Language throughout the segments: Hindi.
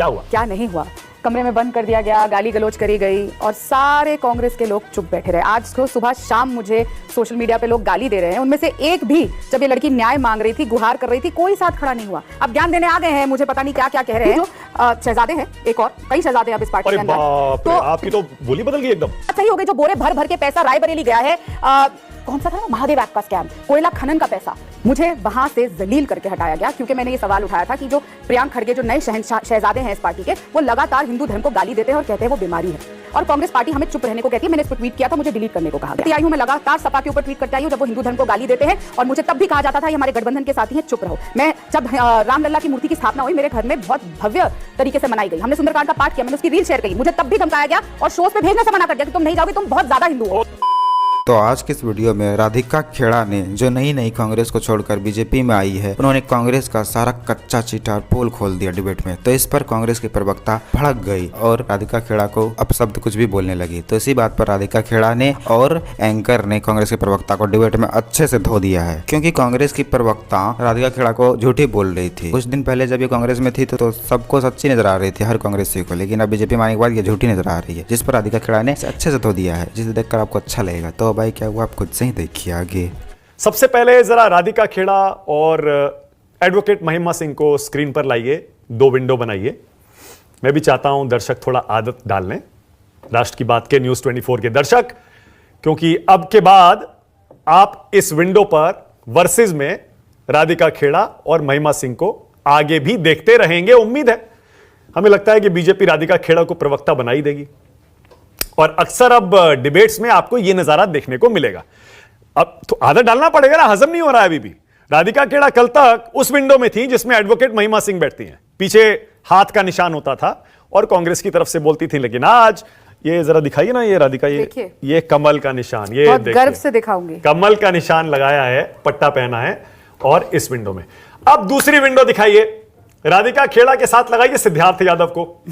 क्या हुआ? क्या नहीं हुआ? कमरे में बंद कर दिया गया, गाली गलौज करी गई और सारे कांग्रेस के लोग चुप बैठे रहे। आज को सुबह शाम मुझे सोशल मीडिया पे लोग गाली दे रहे हैं, उनमें से एक भी जब ये लड़की न्याय मांग रही थी, गुहार कर रही थी, कोई साथ खड़ा नहीं हुआ। अब ज्ञान देने आ गए हैं, मुझे पता नहीं क्या क्या कह रहे हैं। जो शहजादे हैं, एक और कई शहजादे अब इस पार्टी के अंदर, तो आपकी तो बोली बदल गई एकदम। सही हो गई। जो बोरे भर भर के पैसा रायबरेली गया है, कौन सा था ना, महादेव एक्ट का स्कैम, कोयला खनन का पैसा, मुझे वहां से जलील करके हटाया गया, क्योंकि मैंने ये सवाल उठाया था कि जो प्रियंक खड़गे, जो नए शहजादे हैं इस पार्टी के, वो लगातार हिंदू धर्म को गाली देते हैं और कहते हैं वो बीमारी है, और कांग्रेस पार्टी हमें चुप रहने को कहती है। मैंने इस पर ट्वीट किया था, मुझे डिलीट करने को कहा गया। आई हूं मैं लगातार सपा के ऊपर ट्वीट करती आई हूं जब वो हिंदू धर्म को गाली देते हैं, और मुझे तब भी कहा जाता था ये हमारे गठबंधन के साथी हैं, चुप रहो। मैं जब रामलला की मूर्ति की स्थापना हुई, मेरे घर में बहुत भव्य तरीके से मनाई गई, हमने सुंदरकांड का पाठ किया, मैंने उसकी रील शेयर की, मुझे तब भी धमकाया गया और शोज पे भेजने से मना कर दिया कि तुम नहीं जाओगे, तुम बहुत ज्यादा हिंदू हो। तो आज के इस वीडियो में राधिका खेड़ा ने, जो नई कांग्रेस को छोड़कर बीजेपी में आई है, उन्होंने कांग्रेस का सारा कच्चा चिट्ठा पोल खोल दिया डिबेट में। तो इस पर कांग्रेस की प्रवक्ता भड़क गई और राधिका खेड़ा को अपशब्द कुछ भी बोलने लगी। तो इसी बात पर राधिका खेड़ा ने और एंकर ने कांग्रेस के प्रवक्ता को डिबेट में अच्छे से धो दिया है, क्योंकि कांग्रेस की प्रवक्ता राधिका खेड़ा को झूठी बोल रही थी। कुछ दिन पहले जब ये कांग्रेस में थी तो सबको सच्ची नजर आ रही थी, हर कांग्रेसी को, लेकिन अब बीजेपी में आने के बाद ये झूठी नजर आ रही है, जिस पर राधिका खेड़ा ने अच्छे से धो दिया है, जिसे देखकर आपको अच्छा लगेगा। तो भाई क्या हुआ, आप खुद से ही देखिए आगे। सबसे पहले जरा राधिका खेड़ा और एडवोकेट महिमा सिंह को स्क्रीन पर लाइए, दो विंडो बनाइए। मैं भी चाहता हूं दर्शक थोड़ा आदत डाल लें, राष्ट्र की बात के न्यूज़ 24 के दर्शक, क्योंकि अब के बाद आप इस विंडो पर वर्सेस में राधिका खेड़ा और महिमा सिंह को आगे भी देखते रहेंगे। उम्मीद है, हमें लगता है कि बीजेपी राधिका खेड़ा को प्रवक्ता बना ही देगी, और अक्सर अब डिबेट्स में आपको यह नजारा देखने को मिलेगा। अब तो आदत डालना पड़ेगा ना, हजम नहीं हो रहा है अभी भी। राधिका खेड़ा कल तक उस विंडो में थी जिसमें एडवोकेट महिमा सिंह बैठती हैं, पीछे हाथ का निशान होता था और कांग्रेस की तरफ से बोलती थी, लेकिन आज ये जरा दिखाइए ना, ये राधिका, ये कमल का निशान, ये गर्व से दिखाऊंगी, कमल का निशान लगाया है, पट्टा पहना है, और इस विंडो में। अब दूसरी विंडो दिखाइए, राधिका खेड़ा के साथ लगाइए सिद्धार्थ यादव को।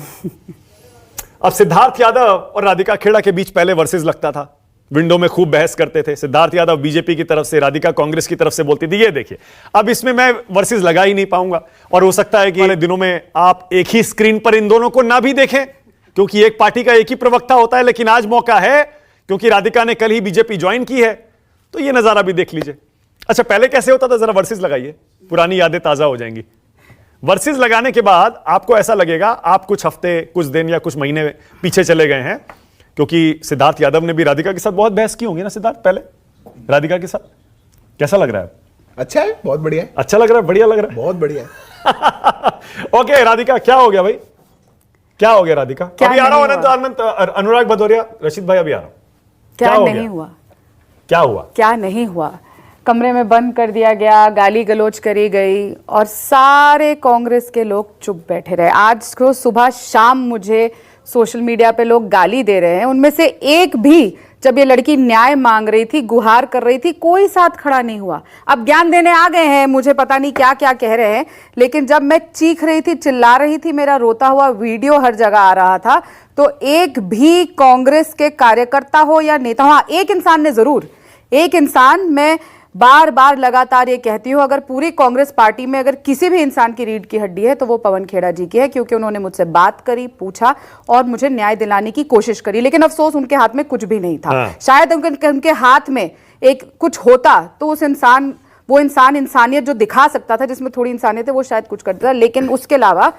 अब सिद्धार्थ यादव और राधिका खेड़ा के बीच पहले वर्सेस लगता था, विंडो में खूब बहस करते थे। सिद्धार्थ यादव बीजेपी की तरफ से, राधिका कांग्रेस की तरफ से बोलती थी। ये देखिए, अब इसमें मैं वर्सेस लगा ही नहीं पाऊंगा, और हो सकता है कि अगले दिनों में आप एक ही स्क्रीन पर इन दोनों को ना भी देखें, क्योंकि एक पार्टी का एक ही प्रवक्ता होता है। लेकिन आज मौका है, क्योंकि राधिका ने कल ही बीजेपी ज्वाइन की है, तो ये नजारा भी देख लीजिए। अच्छा, पहले कैसे होता था, जरा वर्सेस लगाइए, पुरानी यादें ताजा हो जाएंगी। वर्सेस लगाने के बाद आपको ऐसा लगेगा आप कुछ हफ्ते, कुछ दिन या कुछ महीने पीछे चले गए हैं, क्योंकि सिद्धार्थ यादव ने भी राधिका के साथ बहुत बहस की होंगी ना। सिद्धार्थ, पहले राधिका के साथ कैसा लग रहा है? अच्छा है, बहुत बढ़िया है। अच्छा लग रहा है, बढ़िया लग रहा है, बहुत बढ़िया है। ओके राधिका, क्या हो गया भाई, क्या हो गया राधिका? अभी आ रहा हूं, अनंत, अनुराग भदौरिया, रशीद भाई अभी आ रहा हूं। क्या नहीं हुआ? क्या हुआ? क्या नहीं हुआ? कमरे में बंद कर दिया गया, गाली गलौज करी गई और सारे कांग्रेस के लोग चुप बैठे रहे। आज को सुबह शाम मुझे सोशल मीडिया पे लोग गाली दे रहे हैं, उनमें से एक भी जब ये लड़की न्याय मांग रही थी, गुहार कर रही थी, कोई साथ खड़ा नहीं हुआ। अब ज्ञान देने आ गए हैं, मुझे पता नहीं क्या क्या कह रहे हैं, लेकिन जब मैं चीख रही थी, चिल्ला रही थी, मेरा रोता हुआ वीडियो हर जगह आ रहा था, तो एक भी कांग्रेस के कार्यकर्ता हो या नेता हो, एक इंसान ने जरूर, एक इंसान, मैं बार बार लगातार ये कहती हूँ, अगर पूरी कांग्रेस पार्टी में अगर किसी भी इंसान की रीढ़ की हड्डी है तो वो पवन खेड़ा जी की है, क्योंकि उन्होंने मुझसे बात करी, पूछा और मुझे न्याय दिलाने की कोशिश करी। लेकिन अफसोस उनके हाथ में कुछ भी नहीं था। शायद उनके हाथ में एक कुछ होता तो उस इंसान, वो इंसान इंसानियत जो दिखा सकता था, जिसमें थोड़ी इंसानियत है, वो शायद कुछ करता था। लेकिन उसके अलावा,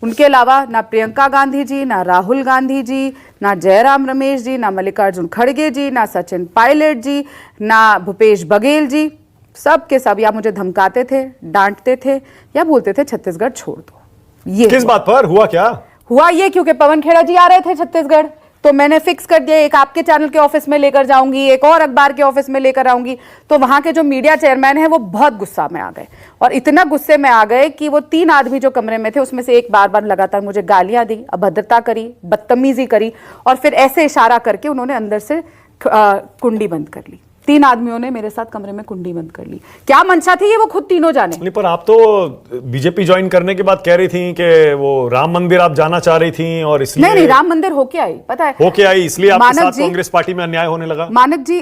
उनके अलावा ना प्रियंका गांधी जी, ना राहुल गांधी जी, ना जयराम रमेश जी, ना मल्लिकार्जुन खड़गे जी, ना सचिन पायलट जी, ना भूपेश बघेल जी, सब के सब या मुझे धमकाते थे, डांटते थे या बोलते थे छत्तीसगढ़ छोड़ दो। ये किस बात पर हुआ? क्या हुआ? ये क्योंकि पवन खेड़ा जी आ रहे थे छत्तीसगढ़, तो मैंने फिक्स कर दिया, एक आपके चैनल के ऑफिस में लेकर जाऊंगी, एक और अखबार के ऑफिस में लेकर आऊंगी। तो वहां के जो मीडिया चेयरमैन है वो बहुत गुस्सा में आ गए, और इतना गुस्से में आ गए कि वो 3 आदमी जो कमरे में थे उसमें से एक बार बार लगातार मुझे गालियां दी, अभद्रता करी, बदतमीजी करी, और फिर ऐसे इशारा करके उन्होंने अंदर से कुंडी बंद कर ली। 3 आदमियों ने मेरे साथ कमरे में कुंडी बंद कर ली। क्या मंशा थी ये वो खुद तीनों जाने। नहीं, पर आप तो बीजेपी ज्वाइन करने के बाद कह रही थी कि वो राम मंदिर आप जाना चाह रही थी, और इसलिए नहीं, राम मंदिर होके आई, पता है होके आई, इसलिए आपके साथ कांग्रेस पार्टी में अन्याय होने लगा। मानक जी,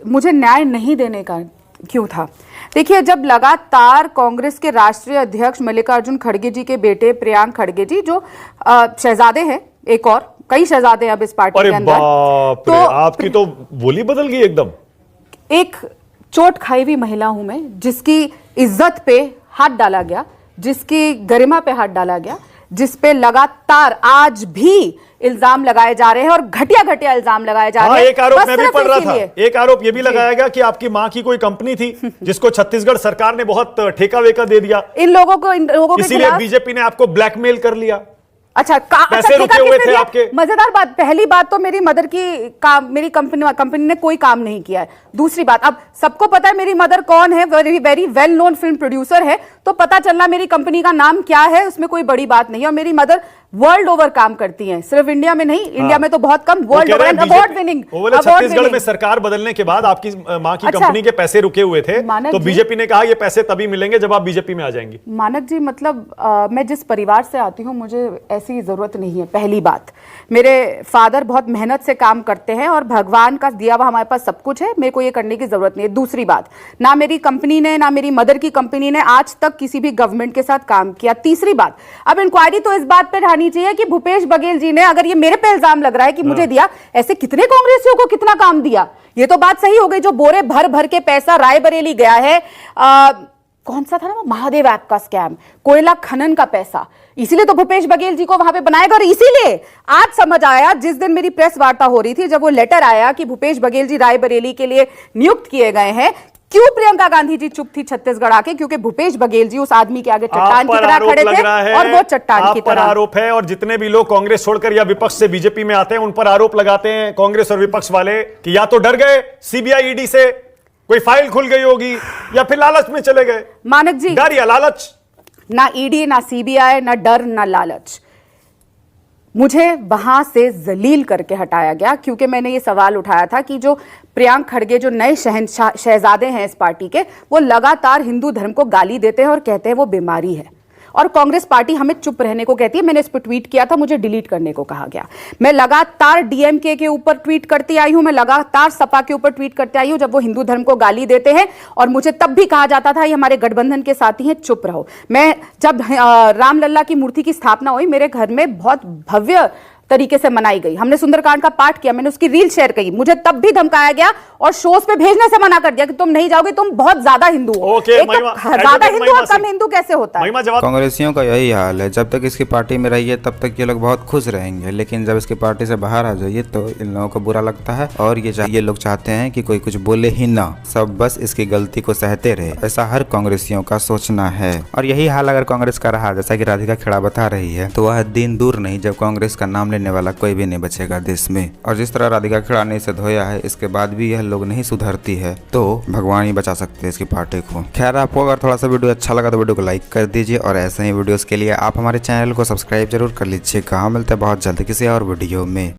मुझे न्याय नहीं देने का क्यों था? देखिए, जब लगातार कांग्रेस के राष्ट्रीय अध्यक्ष मल्लिकार्जुन खड़गे जी के बेटे प्रियांक खड़गे जी, जो शहजादे हैं, एक और कई शहजादे अब इस पार्टी अरे के अंदर, बाप रे, आपकी तो बोली बदल गई एकदम। एक चोट खाई हुई महिला हूं मैं, जिसकी इज्जत पे हाथ डाला गया, जिसकी गरिमा पे हाथ डाला गया, जिस पे लगातार आज भी इल्जाम लगाए जा रहे हैं और घटिया घटिया इल्जाम लगाए जा रहे हैं। एक आरोप बस मैं भी सिर्फ पढ़ रहा था, इसीलिए। एक आरोप ये भी लगाया गया कि आपकी मां की कोई कंपनी थी जिसको छत्तीसगढ़ सरकार ने बहुत ठेका वेका दे दिया, इन लोगों के इसीलिए खिलाफ। बीजेपी ने आपको ब्लैकमेल कर लिया। अच्छा, पैसे रुके हुए थे आपके। मजेदार बात, पहली बात तो मेरी मदर की मेरी कंपनी ने कोई काम नहीं किया है। दूसरी बात, अब सबको पता है मेरी मदर कौन है, very very well known film producer है, तो पता चलना मेरी कंपनी का नाम क्या है उसमें कोई बड़ी बात नहीं है। और मेरी मदर वर्ल्ड ओवर काम करती हैं, सिर्फ इंडिया में नहीं, इंडिया में तो बहुत कम, world over, award winning. Chhattisgarh में सरकार बदलने के बाद आपकी मां की कंपनी के पैसे रुके हुए थे, तो बीजेपी ने कहा ये पैसे तभी मिलेंगे जब आप बीजेपी में आ जाएंगी। मानक जी, मतलब मैं जिस परिवार से आती हूँ मुझे ऐसी जरूरत नहीं है। पहली बात, मेरे फादर बहुत मेहनत से काम करते हैं और भगवान का दिया हुआ हमारे पास सब कुछ है, मेरे को ये करने की जरूरत नहीं है। दूसरी बात, ना मेरी कंपनी ने, ना मेरी मदर की कंपनी ने आज तक किसी भी गवर्नमेंट के साथ काम किया। तीसरी बात, अब इंक्वायरी तो इस बात पर रहनी चाहिए कि भूपेश बघेल जी ने, अगर ये मेरे पे इल्जाम लग रहा है कि मुझे दिया, ऐसे कितने कांग्रेसियों को कितना काम दिया, ये तो बात सही हो गई। जो बोरे भर भर के पैसा रायबरेली गया है, कौन सा था ना, महादेव ऐप का स्कैम, कोयला खनन का पैसा, इसीलिए तो भूपेश बघेल जी को वहां पे बनाया गया। और इसीलिए आज समझ आया, जिस दिन मेरी प्रेस वार्ता हो रही थी, जब वो लेटर आया कि भूपेश बघेल जी रायबरेली के लिए नियुक्त किए गए हैं, क्यों प्रियंका गांधी जी चुप थी छत्तीसगढ़ आके, क्योंकि भूपेश बघेल जी उस आदमी के आगे चट्टान की तरह खड़े थे और वो चट्टान की तरह। आरोप है, और जितने भी लोग कांग्रेस छोड़कर या विपक्ष से बीजेपी में आते हैं उन पर आरोप लगाते हैं कांग्रेस और विपक्ष वाले कि या तो डर गए सीबीआई ईडी से, कोई फाइल खुल गई होगी, या फिर लालच में चले गए। मानक जी, डर या लालच? ना ईडी, ना सीबीआई, ना डर, ना लालच। मुझे वहां से जलील करके हटाया गया क्योंकि मैंने ये सवाल उठाया था कि जो प्रियांक खड़गे, जो नए शहजादे हैं इस पार्टी के, वो लगातार हिंदू धर्म को गाली देते हैं और कहते हैं वो बीमारी है, और कांग्रेस पार्टी हमें चुप रहने को कहती है। मैंने इस पर ट्वीट किया था, मुझे डिलीट करने को कहा गया। मैं लगातार डीएमके के ऊपर ट्वीट करती आई हूं, मैं लगातार सपा के ऊपर ट्वीट करते आई हूं जब वो हिंदू धर्म को गाली देते हैं, और मुझे तब भी कहा जाता था ये हमारे गठबंधन के साथी हैं, चुप रहो। मैं जब रामलल्ला की मूर्ति की स्थापना हुई, मेरे घर में बहुत भव्य तरीके से मनाई गई, हमने सुंदरकांड का पाठ किया, मैंने उसकी रील शेयर की, मुझे तब भी धमकाया गया और शोज पे भेजने से मना कर दिया कि तुम नहीं जाओगे, तुम बहुत ज्यादा हिंदू हो। ज्यादा हिंदू और कम हिंदू कैसे होता है? कांग्रेसियों का यही हाल है, जब तक इसकी पार्टी में रहिए तब तक ये लोग बहुत खुश रहेंगे, लेकिन जब इसकी पार्टी से बाहर आ जाइए तो इन लोगों को बुरा लगता है, और ये लोग चाहते हैं कि कोई कुछ बोले ही ना, सब बस इसकी गलती को सहते रहे। ऐसा हर कांग्रेसियों का सोचना है, और यही हाल अगर कांग्रेस का रहा, जैसा कि राधिका खेड़ा बता रही है, तो वह दिन दूर नहीं जब कांग्रेस का नाम लेने वाला कोई भी नहीं बचेगा देश में। और जिस तरह राधिका खेड़ा ने इसे धोया है, इसके बाद भी यह लोग नहीं सुधरती है तो भगवान ही बचा सकते हैं इसकी पार्टी को। खैर, आपको अगर थोड़ा सा वीडियो अच्छा लगा तो वीडियो को लाइक कर दीजिए, और ऐसे ही वीडियोस के लिए आप हमारे चैनल को सब्सक्राइब जरूर कर लीजिएगा। मिलते हैं बहुत जल्द किसी और वीडियो में।